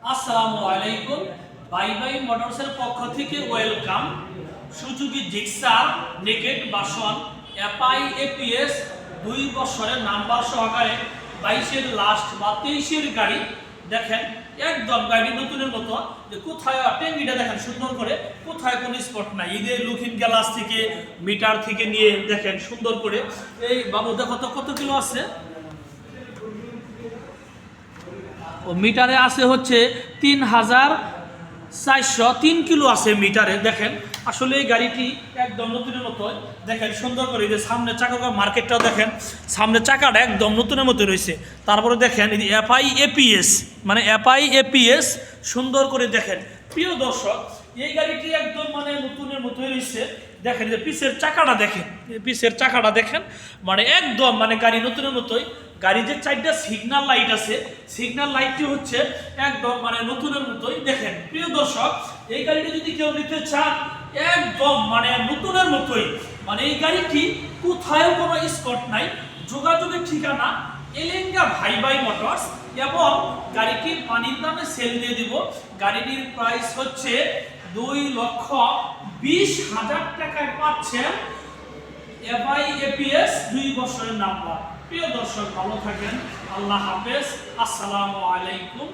আসসালামু আলাইকুম। Bye bye মোটরসের পক্ষ থেকে welcome. Suzuki Gixxer naked version FI APS 2 বছরের নাম্বার সহকারে 22-এর লাস্ট বা 23-এর গাড়ি দেখেন, একদম গাড়ি নতুনের মতো। যে কোথায় ট্যাঙ্কিটা দেখেন সুন্দর করে, কোথায় কোনো স্পট নাই। ঈদের লুকিং গ্লাস থেকে মিটার থেকে নিয়ে দেখেন সুন্দর করে। এই বাবু দেখো তো কত কিলো আছে। ও মিটারে আছে হচ্ছে 3403 কিলো আছে মিটারে। দেখেন আসলে এই গাড়িটি একদম নতুনের মতো। দেখেন সুন্দর করে যে সামনে চাকা মার্কেটটাও দেখেন, সামনে চাকাটা একদম নতুনের মতো রয়েছে। তারপরে দেখেন এই এফআই এপিএস, মানে এফআই এপিএস সুন্দর করে দেখেন। প্রিয় দর্শক, এই গাড়িটি একদম মানে নতুনের মতোই রয়েছে। দেখেন যে পিসের চাকাটা দেখেন, পিসের চাকাটা দেখেন, মানে একদম মানে গাড়ি নতুনের মতোই। গাড়ির যে 4টা সিগন্যাল লাইট আছে, সিগন্যাল লাইটটি হচ্ছে একদম মানে নতুনের মতোই। দেখেন প্রিয় দর্শক, এই গাড়িটি যদি কেউ নিতে চান একদম মানে নতুনের মতোই। মানে এই গাড়িটি কোথায় কোনো স্পট নাই। যোগাযোগের ঠিকানা এলেঙ্গা ভাই ভাই মোটরস, এবং গাড়িটি পানির দামে সেল দিয়ে দিব। গাড়িটির প্রাইস হচ্ছে 2,20,000 টাকায় পাচ্ছেন এফআই এপিএস 2 বছরের নাম্বার। প্রিয় দর্শক, ভালো থাকেন। আল্লাহ হাফেজ। আসসালামু আলাইকুম।